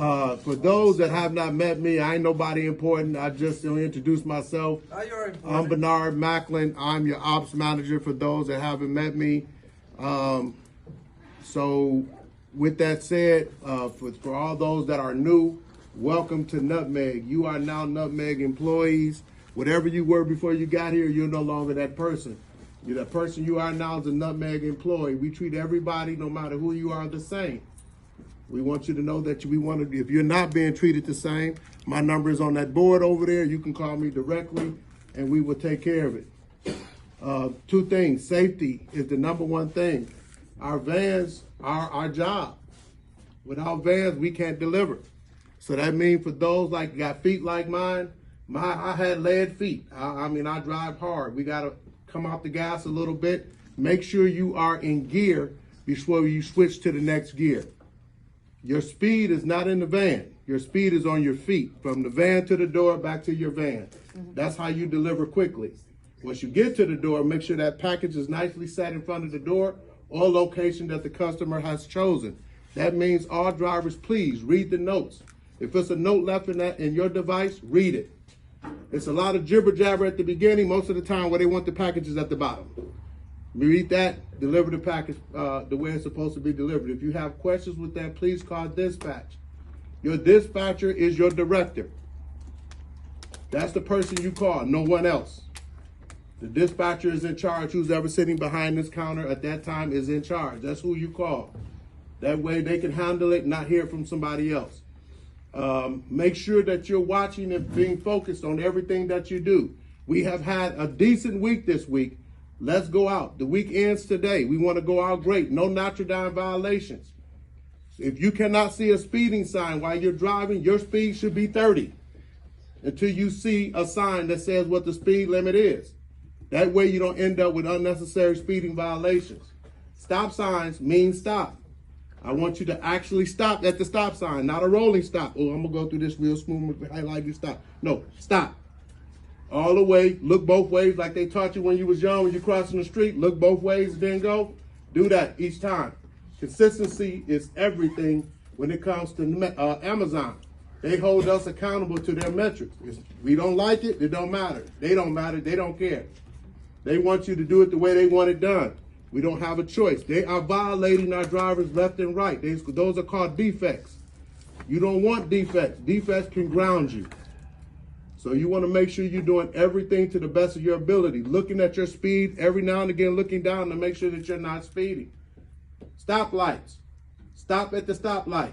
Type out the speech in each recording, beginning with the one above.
For those that have not met me, I ain't nobody important. I just introduce myself. I'm Bernard Macklin. I'm your ops manager for those that haven't met me. So with that said, for all those that are new, welcome to Nutmeg. You are now Nutmeg employees. Whatever you were before you got here, you're no longer that person. You're that person you are now is a Nutmeg employee. We treat everybody, no matter who you are, the same. We want you to know that if you're not being treated the same, my number is on that board over there. You can call me directly and we will take care of it. Two things. Safety is the number one thing. Our vans are our job. Without vans, we can't deliver. So that means for those like got feet like mine, I had lead feet. I drive hard. We got to come off the gas a little bit. Make sure you are in gear before you switch to the next gear. Your speed is not in the van. Your speed is on your feet, from the van to the door, back to your van. That's how you deliver quickly. Once you get to the door, make sure that package is nicely set in front of the door or location that the customer has chosen. That means all drivers, please read the notes. If it's a note left in your device, read it. It's a lot of jibber jabber at the beginning. Most of the time where they want the packages at the bottom. Read that, deliver the package the way it's supposed to be delivered. If you have questions with that, please call dispatch. Your dispatcher is your director. That's the person you call, no one else. The dispatcher is in charge. Who's ever sitting behind this counter at that time is in charge. That's who you call. That way they can handle it, not hear from somebody else. Make sure that you're watching and being focused on everything that you do. We have had a decent week this week. Let's go out. The week ends today. We want to go out great. No Notre Dame violations. If you cannot see a speeding sign while you're driving, your speed should be 30 until you see a sign that says what the speed limit is. That way you don't end up with unnecessary speeding violations. Stop signs mean stop. I want you to actually stop at the stop sign, not a rolling stop. Oh, I'm going to go through this real smooth. I like you stop. No, stop. All the way, look both ways like they taught you when you was young, when you're crossing the street, look both ways, then go. Do that each time. Consistency is everything when it comes to Amazon. They hold us accountable to their metrics. If we don't like it, it don't matter. They don't matter, they don't care. They want you to do it the way they want it done. We don't have a choice. They are violating our drivers left and right. Those are called defects. You don't want defects. Defects can ground you. So you want to make sure you're doing everything to the best of your ability. Looking at your speed, every now and again looking down to make sure that you're not speeding. Stoplights. Stop at the stoplight.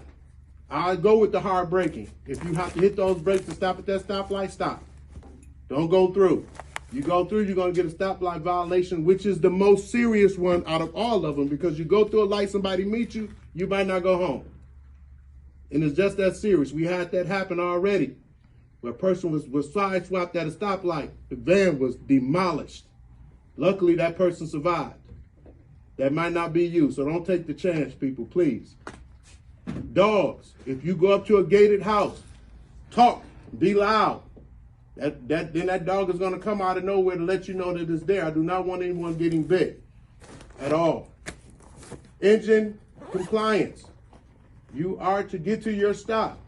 I go with the hard braking. If you have to hit those brakes to stop at that stoplight, stop. Don't go through. You go through, you're going to get a stoplight violation, which is the most serious one out of all of them, because you go through a light, somebody meets you, you might not go home. And it's just that serious. We had that happen already. Where a person was sideswiped at a stoplight. The van was demolished. Luckily, that person survived. That might not be you, so don't take the chance, people, please. Dogs, if you go up to a gated house, talk, be loud. Then that dog is going to come out of nowhere to let you know that it's there. I do not want anyone getting bit at all. Engine compliance. You are to get to your stop.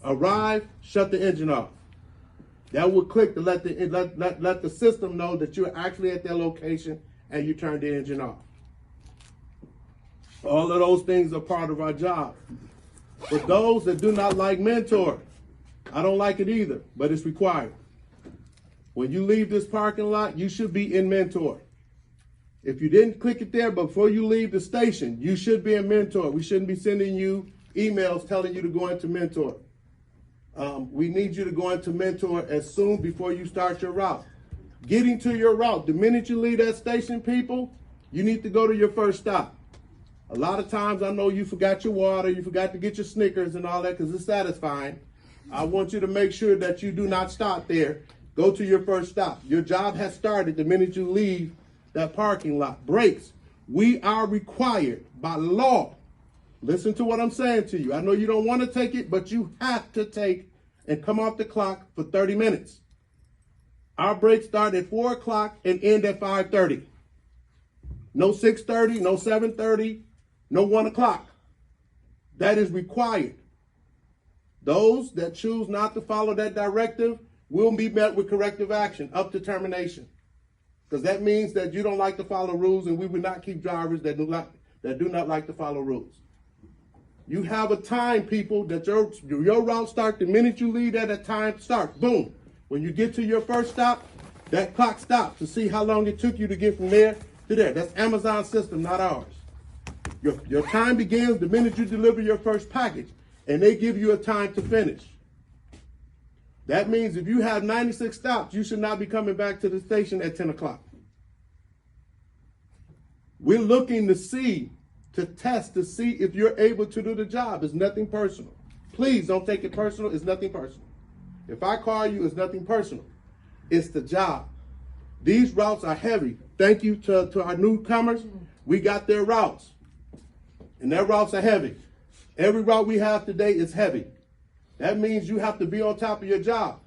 Arrive, shut the engine off. That will click to let the system know that you're actually at their location and you turn the engine off. All of those things are part of our job. For those that do not like Mentor, I don't like it either, but it's required. When you leave this parking lot, you should be in Mentor. If you didn't click it there before you leave the station, you should be in Mentor. We shouldn't be sending you emails telling you to go into Mentor. We need you to go into Mentor as soon before you start your route. Getting to your route, the minute you leave that station, people, you need to go to your first stop. A lot of times I know you forgot your water, you forgot to get your Snickers and all that because it's satisfying. I want you to make sure that you do not stop there. Go to your first stop. Your job has started the minute you leave that parking lot. Brakes. We are required by law. Listen to what I'm saying to you. I know you don't want to take it, but you have to take and come off the clock for 30 minutes. Our breaks start at 4 o'clock and end at 5:30. No 6:30, no 7:30, no 1 o'clock. That is required. Those that choose not to follow that directive will be met with corrective action up to termination. Because that means that you don't like to follow rules, and we would not keep drivers that do not like to follow rules. You have a time, people, that your route starts the minute you leave that time starts. Boom. When you get to your first stop, that clock stops to see how long it took you to get from there to there. That's Amazon's system, not ours. Your time begins the minute you deliver your first package, and they give you a time to finish. That means if you have 96 stops, you should not be coming back to the station at 10 o'clock. We're looking to test to see if you're able to do the job. It's nothing personal. Please don't take it personal. It's nothing personal. If I call you, it's nothing personal. It's the job. These routes are heavy. Thank you to our newcomers. We got their routes, and their routes are heavy. Every route we have today is heavy. That means you have to be on top of your job.